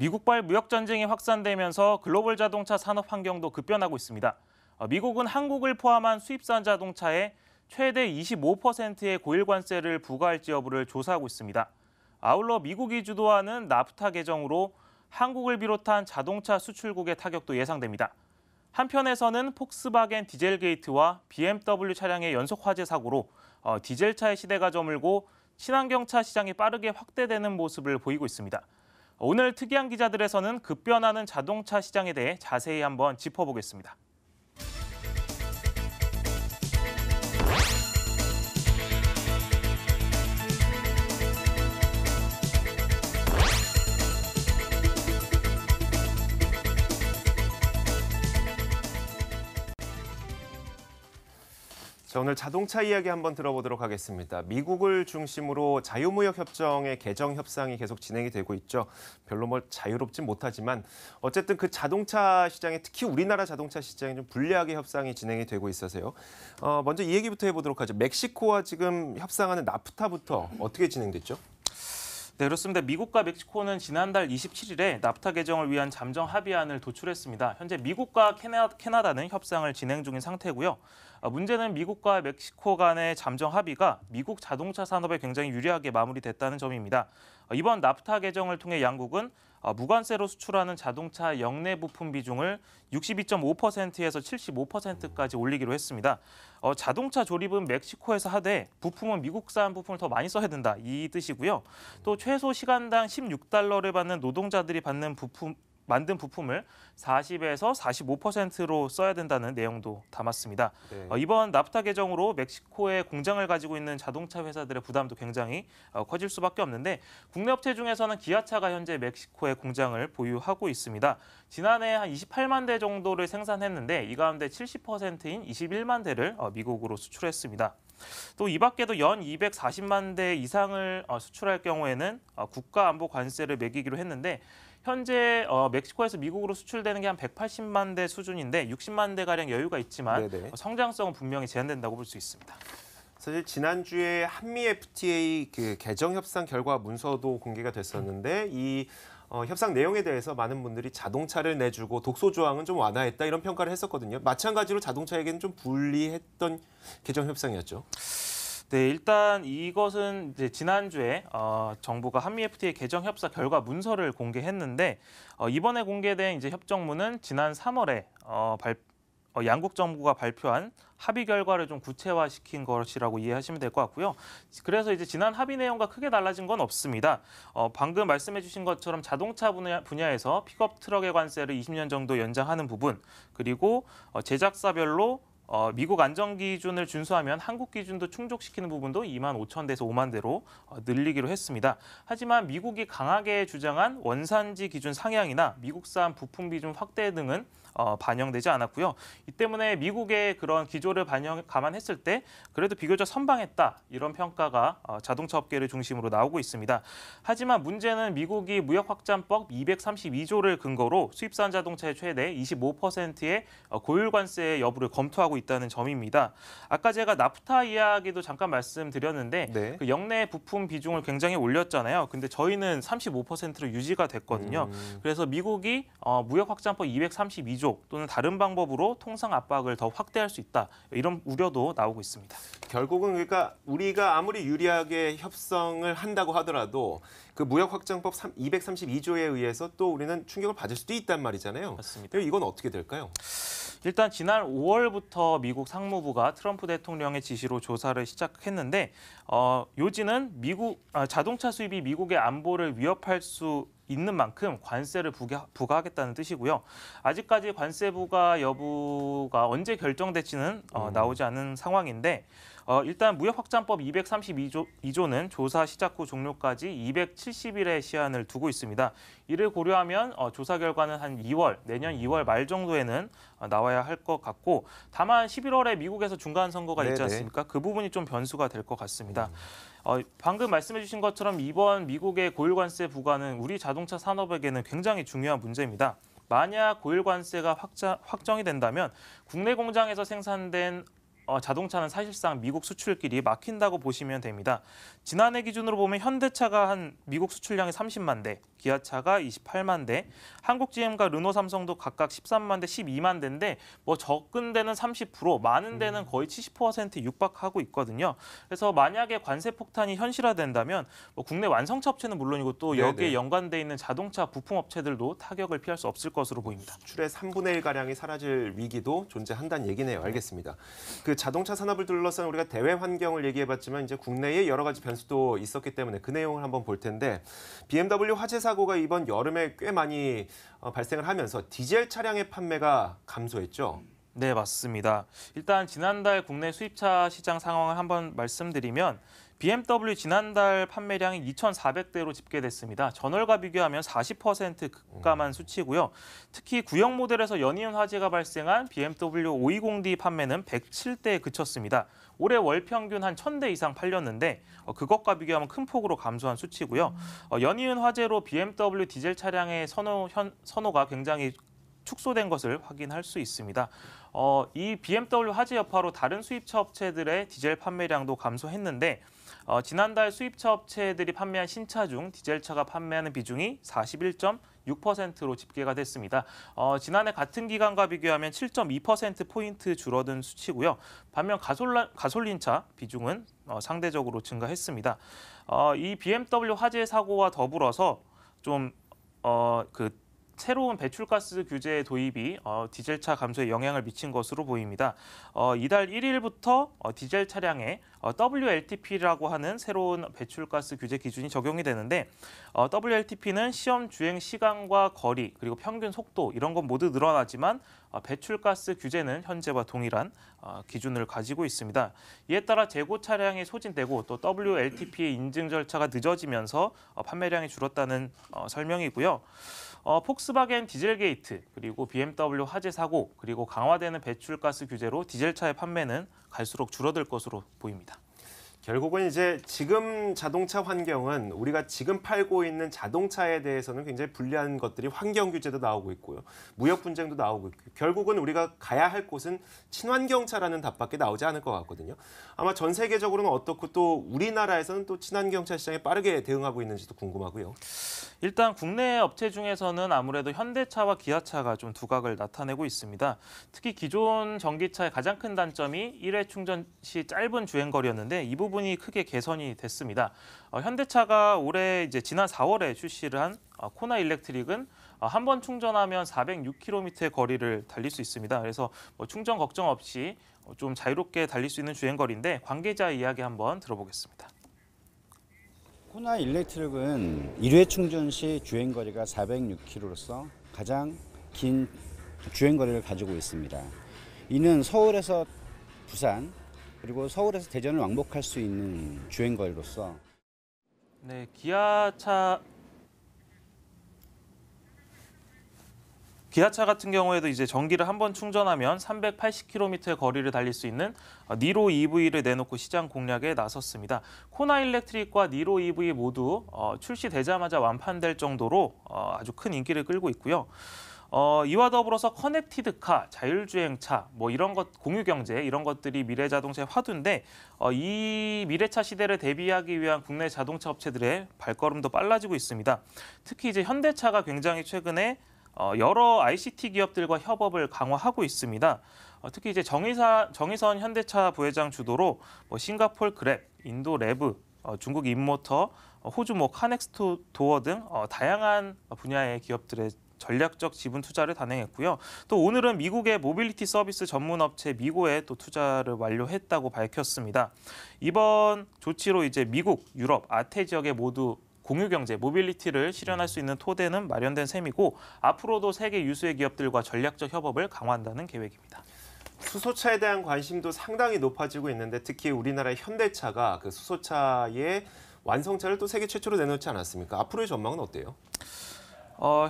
미국발 무역 전쟁이 확산되면서 글로벌 자동차 산업 환경도 급변하고 있습니다. 미국은 한국을 포함한 수입산 자동차에 최대 25%의 고일 관세를 부과할지 여부를 조사하고 있습니다. 아울러 미국이 주도하는 나프타 개정으로 한국을 비롯한 자동차 수출국의 타격도 예상됩니다. 한편에서는 폭스바겐 디젤 게이트와 BMW 차량의 연속 화재 사고로 디젤차의 시대가 저물고 친환경차 시장이 빠르게 확대되는 모습을 보이고 있습니다. 오늘 특이한 기자들에서는 급변하는 자동차 시장에 대해 자세히 한번 짚어보겠습니다. 자, 오늘 자동차 이야기 한번 들어보도록 하겠습니다. 미국을 중심으로 자유무역 협정의 개정 협상이 계속 진행이 되고 있죠. 별로 자유롭진 못하지만 어쨌든 그 자동차 시장에 특히 우리나라 자동차 시장이 좀 불리하게 협상이 진행이 되고 있어서요. 먼저 이 얘기부터 해보도록 하죠. 멕시코와 지금 협상하는 나프타부터 어떻게 진행됐죠? 네, 그렇습니다. 미국과 멕시코는 지난달 27일에 나프타 개정을 위한 잠정 합의안을 도출했습니다. 현재 미국과 캐나다는 협상을 진행 중인 상태고요. 문제는 미국과 멕시코 간의 잠정 합의가 미국 자동차 산업에 굉장히 유리하게 마무리됐다는 점입니다. 이번 나프타 개정을 통해 양국은 무관세로 수출하는 자동차 역내 부품 비중을 62.5%에서 75%까지 올리기로 했습니다. 자동차 조립은 멕시코에서 하되 부품은 미국산 부품을 더 많이 써야 된다 이 뜻이고요. 또 최소 시간당 $16를 받는 노동자들이 만든 부품을 40에서 45%로 써야 된다는 내용도 담았습니다. 네. 이번 나프타 개정으로 멕시코에 공장을 가지고 있는 자동차 회사들의 부담도 굉장히 커질 수밖에 없는데 국내 업체 중에서는 기아차가 현재 멕시코에 공장을 보유하고 있습니다. 지난해 한 28만 대 정도를 생산했는데 이 가운데 70%인 21만 대를 미국으로 수출했습니다. 또 이 밖에도 연 240만 대 이상을 수출할 경우에는 국가안보 관세를 매기기로 했는데 현재 멕시코에서 미국으로 수출되는 게 한 180만 대 수준인데 60만 대가량 여유가 있지만 네네. 성장성은 분명히 제한된다고 볼 수 있습니다. 사실 지난주에 한미 FTA 그 개정 협상 결과 문서도 공개가 됐었는데 이 협상 내용에 대해서 많은 분들이 자동차를 내주고 독소 조항은 좀 완화했다 이런 평가를 했었거든요. 마찬가지로 자동차에게는 좀 불리했던 개정 협상이었죠. 네, 일단 이것은 이제 지난주에 정부가 한미 FTA 개정 협상 결과 문서를 공개했는데 이번에 공개된 이제 협정문은 지난 3월에 양국 정부가 발표한 합의 결과를 좀 구체화시킨 것이라고 이해하시면 될 것 같고요. 그래서 이제 지난 합의 내용과 크게 달라진 건 없습니다. 방금 말씀해 주신 것처럼 자동차 분야에서 픽업 트럭의 관세를 20년 정도 연장하는 부분, 그리고 제작사별로 미국 안전 기준을 준수하면 한국 기준도 충족시키는 부분도 2만 5천 대에서 5만 대로 늘리기로 했습니다. 하지만 미국이 강하게 주장한 원산지 기준 상향이나 미국산 부품 비중 확대 등은 반영되지 않았고요. 이 때문에 미국의 그런 기조를 감안했을 때 그래도 비교적 선방했다 이런 평가가 자동차 업계를 중심으로 나오고 있습니다. 하지만 문제는 미국이 무역확장법 232조를 근거로 수입산 자동차의 최대 25%의 고율 관세 여부를 검토하고 있다는 점입니다. 아까 제가 나프타 이야기도 잠깐 말씀드렸는데 네. 그 역내 부품 비중을 굉장히 올렸잖아요. 근데 저희는 35%로 유지가 됐거든요. 그래서 미국이 무역확장법 232조 또는 다른 방법으로 통상 압박을 더 확대할 수 있다. 이런 우려도 나오고 있습니다. 결국은 그러니까 우리가 아무리 유리하게 협상을 한다고 하더라도 그 무역확장법 232조에 의해서 또 우리는 충격을 받을 수도 있단 말이잖아요. 맞습니다. 이건 어떻게 될까요? 일단 지난 5월부터 미국 상무부가 트럼프 대통령의 지시로 조사를 시작했는데 요지는 자동차 수입이 미국의 안보를 위협할 수 있는 만큼 관세를 부과하겠다는 뜻이고요. 아직까지 관세 부과 여부가 언제 결정될지는 나오지 않은 상황인데 일단 무역확장법 232조는 조사 시작 후 종료까지 270일의 시한을 두고 있습니다. 이를 고려하면 조사 결과는 한 내년 2월 말 정도에는 나와야 할 것 같고 다만 11월에 미국에서 중간 선거가 있지 않습니까? 그 부분이 좀 변수가 될 것 같습니다. 방금 말씀해 주신 것처럼 이번 미국의 고율 관세 부과는 우리 자동차 산업에게는 굉장히 중요한 문제입니다. 만약 고율 관세가 확정이 된다면 국내 공장에서 생산된 자동차는 사실상 미국 수출길이 막힌다고 보시면 됩니다. 지난해 기준으로 보면 현대차가 한 미국 수출량이 30만 대, 기아차가 28만 대, 한국 GM과 르노 삼성도 각각 13만 대, 12만 대인데 뭐 적은 데는 30%, 많은 데는 거의 70% 육박하고 있거든요. 그래서 만약에 관세 폭탄이 현실화된다면 뭐 국내 완성차 업체는 물론이고 또 여기에 네네. 연관돼 있는 자동차 부품 업체들도 타격을 피할 수 없을 것으로 보입니다. 수출의 3분의 1 가량이 사라질 위기도 존재한다는 얘기네요. 알겠습니다. 그 자동차 산업을 둘러싼 우리가 대외 환경을 얘기해봤지만 이제 국내에 여러 가지 변수도 있었기 때문에 그 내용을 한번 볼 텐데 BMW 화재 사고가 이번 여름에 꽤 많이 발생을 하면서 디젤 차량의 판매가 감소했죠. 네, 맞습니다. 일단 지난달 국내 수입차 시장 상황을 한번 말씀드리면 BMW 지난달 판매량이 2,400대로 집계됐습니다. 전월과 비교하면 40% 급감한 수치고요. 특히 구형 모델에서 연이은 화재가 발생한 BMW 520D 판매는 107대에 그쳤습니다. 올해 월 평균 한 1,000대 이상 팔렸는데 그것과 비교하면 큰 폭으로 감소한 수치고요. 연이은 화재로 BMW 디젤 차량의 선호가 굉장히 축소된 것을 확인할 수 있습니다. 이 BMW 화재 여파로 다른 수입차 업체들의 디젤 판매량도 감소했는데 지난달 수입차 업체들이 판매한 신차 중 디젤차가 판매하는 비중이 41.6%로 집계가 됐습니다. 지난해 같은 기간과 비교하면 7.2%포인트 줄어든 수치고요. 반면 가솔린차 비중은 상대적으로 증가했습니다. 이 BMW 화재 사고와 더불어서 새로운 배출가스 규제 도입이 디젤차 감소에 영향을 미친 것으로 보입니다. 이달 1일부터 디젤 차량에 WLTP라고 하는 새로운 배출가스 규제 기준이 적용이 되는데 WLTP는 시험 주행 시간과 거리 그리고 평균 속도 이런 건 모두 늘어나지만 배출가스 규제는 현재와 동일한 기준을 가지고 있습니다. 이에 따라 재고 차량이 소진되고 또 WLTP의 인증 절차가 늦어지면서 판매량이 줄었다는 설명이고요. 폭스바겐 디젤 게이트, 그리고 BMW 화재 사고, 그리고 강화되는 배출가스 규제로 디젤차의 판매는 갈수록 줄어들 것으로 보입니다. 결국은 이제 지금 자동차 환경은 우리가 지금 팔고 있는 자동차에 대해서는 굉장히 불리한 것들이 환경 규제도 나오고 있고요. 무역 분쟁도 나오고 있고 결국은 우리가 가야 할 곳은 친환경차라는 답밖에 나오지 않을 것 같거든요. 아마 전 세계적으로는 어떻고 또 우리나라에서는 또 친환경차 시장에 빠르게 대응하고 있는지도 궁금하고요. 일단 국내 업체 중에서는 아무래도 현대차와 기아차가 좀 두각을 나타내고 있습니다. 특히 기존 전기차의 가장 큰 단점이 1회 충전 시 짧은 주행거리였는데 이 부분이 크게 개선이 됐습니다. 현대차가 올해 지난 4월에 출시를 한 코나 일렉트릭은 한 번 충전하면 406km의 거리를 달릴 수 있습니다. 그래서 충전 걱정 없이 좀 자유롭게 달릴 수 있는 주행거리인데 관계자 이야기 한번 들어보겠습니다. 코나 일렉트릭은 1회 충전 시 주행거리가 406km로서 가장 긴 주행거리를 가지고 있습니다. 이는 서울에서 부산 그리고 서울에서 대전을 왕복할 수 있는 주행거리로서 네, 기아차 같은 경우에도 전기를 한 번 충전하면 380km의 거리를 달릴 수 있는 니로 EV를 내놓고 시장 공략에 나섰습니다. 코나 일렉트릭과 니로 EV 모두 출시되자마자 완판될 정도로 아주 큰 인기를 끌고 있고요. 이와 더불어서 커넥티드카, 자율주행차, 이런 것, 공유경제 이런 것들이 미래 자동차의 화두인데 이 미래차 시대를 대비하기 위한 국내 자동차 업체들의 발걸음도 빨라지고 있습니다. 특히 현대차가 굉장히 최근에 여러 ICT 기업들과 협업을 강화하고 있습니다. 특히 정의선 현대차 부회장 주도로 싱가폴 그랩, 인도 레브, 중국 인모터, 호주 카넥스트 도어 등 다양한 분야의 기업들의 전략적 지분 투자를 단행했고요. 또 오늘은 미국의 모빌리티 서비스 전문 업체 미고에 또 투자를 완료했다고 밝혔습니다. 이번 조치로 미국, 유럽, 아태 지역에 모두 공유경제, 모빌리티를 실현할 수 있는 토대는 마련된 셈이고 앞으로도 세계 유수의 기업들과 전략적 협업을 강화한다는 계획입니다. 수소차에 대한 관심도 상당히 높아지고 있는데 특히 우리나라의 현대차가 그 수소차의 완성차를 또 세계 최초로 내놓지 않았습니까? 앞으로의 전망은 어때요?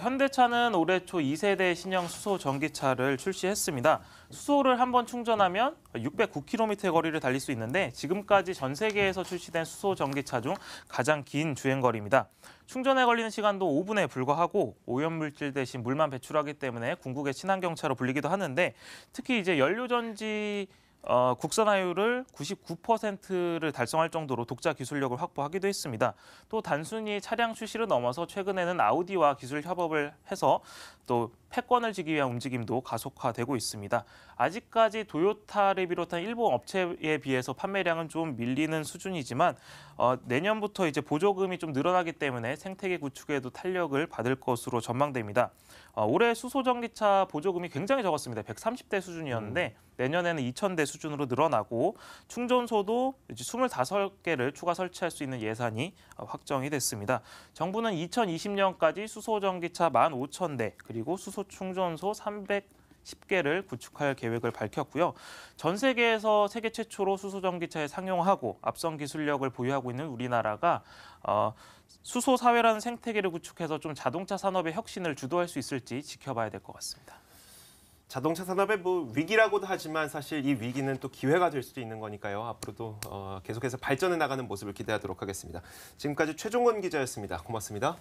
현대차는 올해 초 2세대 신형 수소 전기차를 출시했습니다. 수소를 한 번 충전하면 609km의 거리를 달릴 수 있는데 지금까지 전 세계에서 출시된 수소 전기차 중 가장 긴 주행거리입니다. 충전에 걸리는 시간도 5분에 불과하고 오염물질 대신 물만 배출하기 때문에 궁극의 친환경차로 불리기도 하는데 특히 연료전지 국산화율을 99%를 달성할 정도로 독자 기술력을 확보하기도 했습니다. 또 단순히 차량 출시를 넘어서 최근에는 아우디와 기술 협업을 해서 또 패권을 지기 위한 움직임도 가속화되고 있습니다. 아직까지 도요타를 비롯한 일본 업체에 비해서 판매량은 좀 밀리는 수준이지만 내년부터 이제 보조금이 좀 늘어나기 때문에 생태계 구축에도 탄력을 받을 것으로 전망됩니다. 올해 수소전기차 보조금이 굉장히 적었습니다. 130대 수준이었는데 내년에는 2,000대 수준으로 늘어나고 충전소도 이제 25개를 추가 설치할 수 있는 예산이 확정이 됐습니다. 정부는 2020년까지 수소전기차 15,000대 그리고 수소충전소 310개를 구축할 계획을 밝혔고요. 전 세계에서 세계 최초로 수소전기차에 상용하고 앞선 기술력을 보유하고 있는 우리나라가 수소 사회라는 생태계를 구축해서 좀 자동차 산업의 혁신을 주도할 수 있을지 지켜봐야 될 것 같습니다. 자동차 산업의 위기라고도 하지만 사실 이 위기는 또 기회가 될 수도 있는 거니까요. 앞으로도 계속해서 발전해 나가는 모습을 기대하도록 하겠습니다. 지금까지 최종건 기자였습니다. 고맙습니다.